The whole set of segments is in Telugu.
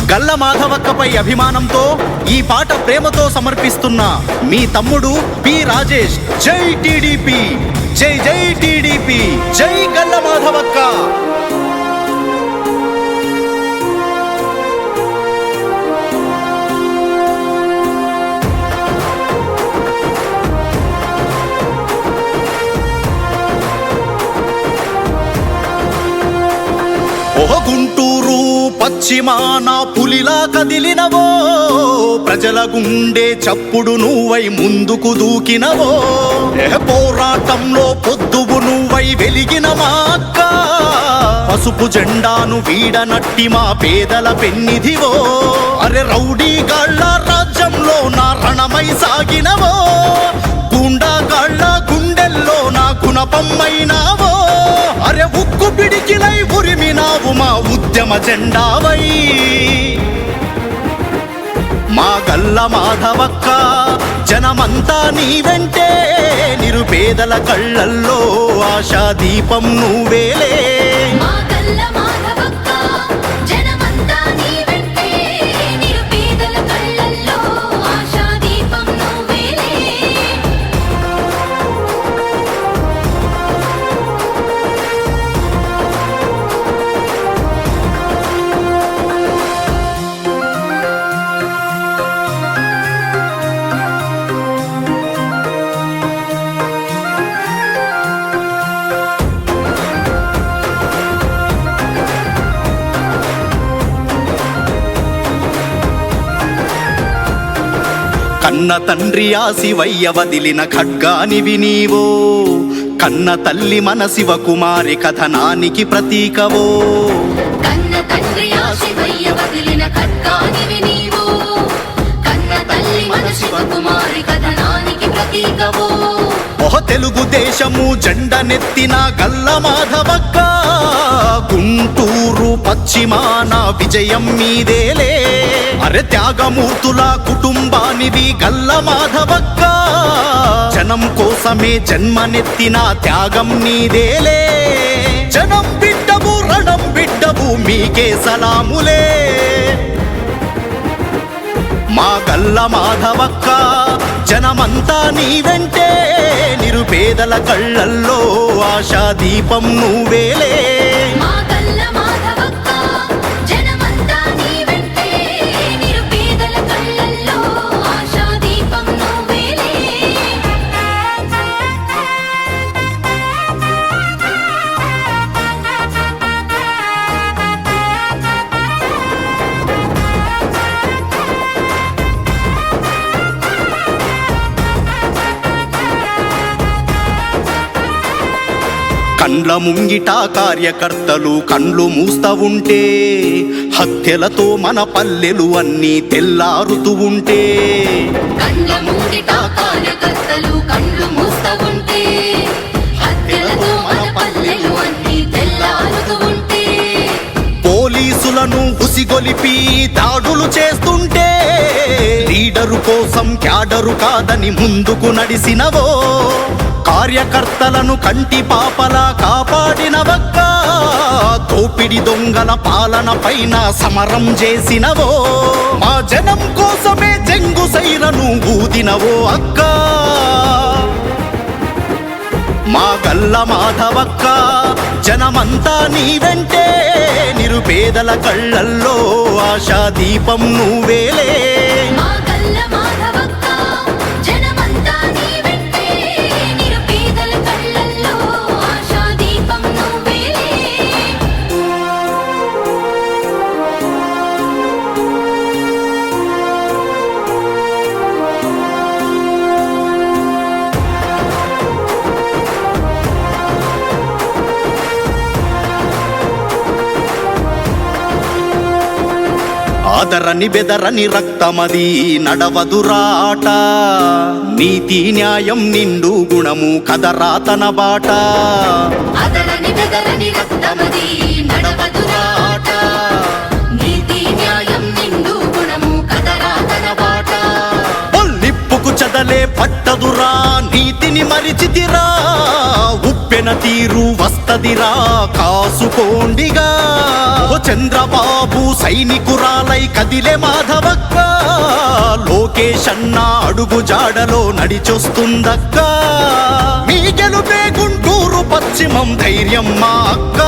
గల్ల మాధవక్కపై అభిమానంతో ఈ పాట ప్రేమతో సమర్పిస్తున్న మీ తమ్ముడు పి రాజేష్. జై టీడీపీ, జై జై టీడీపీ, జై గల్ల మాధవక్క. గుంటూరు పశ్చిమాన పులిలా కదిలినవో, ప్రజల గుండె చప్పుడు నువ్వై ముందుకు దూకినవో, పోరాటంలో పొద్దువు నువ్వై వెలిగిన మా అక్క, పసుపు జెండాను వీడనట్టి మా పేదల పెన్నిధివో, అరే రౌడీ గాళ్ళ రాజ్యంలో నా రణమై సాగినవో, గుండాగాళ్ళ గుండెల్లో నా గుణపమ్మైనావో, అరే ఉక్కు పిడికిలై ఉరిమినావు మా ఉద్యమ జెండావై. మా గల్ల మాధవక్క జనమంతా నీ వెంటే, నిరుపేదల కళ్ళల్లో ఆశా దీపం నువ్వేలే. కన్న తండ్రి ఆశివయ్య వదిలిన ఖడ్గానివి నీవో, కన్న తల్లి మన శివకుమారి కథనానికి ప్రతీకవో. కన్న తండ్రి ఆశివయ్య వదిలిన ఖడ్గానివి నీవో, కన్న తల్లి మన శివకుమారి కథనానికి ప్రతీకవో. తెలుగుదేశము జెండనెత్తిన గల్ల మాధవక్క, గుంటూరు పశ్చిమాన విజయం మీదేలే. అరే త్యాగమూర్తుల కుటుంబానివి గల్ల మాధవక్క, జనం కోసమే జన్మనెత్తిన త్యాగం నీదేలే. జనం బిడ్డవు రణం బిడ్డవు మీకే సలాములే. మా గల్ల మాధవక్క జనమంతా నీ వెంటే, నిరుపేదల కళ్ళల్లో ఆశా దీపం నువ్వేలే. కండ్ల ముంగిట కార్యకర్తలు కండ్లు మూస్తా ఉంటే, హత్యలతో మన పల్లెలు అన్నీ తెల్లారుతూ ఉంటే, కండ్ల ముంగిట కార్యకర్తలు కండ్లు మూస్తా ఉంటే, హత్యలతో మన పల్లెలు అన్నీ తెల్లారుతూ ఉంటే, పోలీసులను ఉసిగొలిపి దాడులు చేస్తుంటే, లీడరు కోసం క్యాడరు కాదని ముందుకు నడిసినవో, కార్యకర్తలను కంటి పాపలా కాపాడినవక్క, తోపిడి దొంగల పాలన పైన సమరం చేసినవో, మా జనం కోసమే జంగు సైరను ఊదినవో అక్క. మా గల్ల మాధవక్క జనమంతా నీ వెంటే, నిరుపేదల కళ్ళల్లో ఆశా దీపం నువ్వేలే. ఆదరని బెదరని రక్తమది నడవదురాట, నీతి న్యాయం నిండు గుణము కదరా తన బాట. ఆదరని బెదరని రక్తమది నడవదురాట, నీతి న్యాయం నిండు గుణము కదరా తన బాట. నిప్పుకు చదలే పట్టదురా నీతిని మరిచితిరా, ఉప్పె చెప్పెన తీరు వస్తదిరా కాసుకోండిగా. ఓ చంద్రబాబు సైనికురాలై కదిలే మాధవక్క, లోకేష్ అన్న అడుగు జాడలో నడిచొస్తుందక్క. మీ గెలుపే గుంటూరు పశ్చిమం ధైర్యం మా అక్క.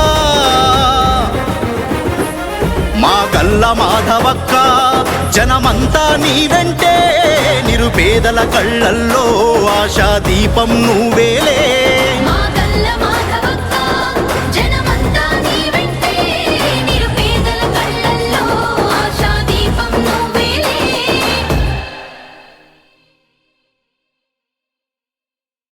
మా గల్ల మాధవక్క జనమంతా నీ వెంటే, నిరుపేదల కళ్ళల్లో ఆశా దీపం నువ్వేలే. మా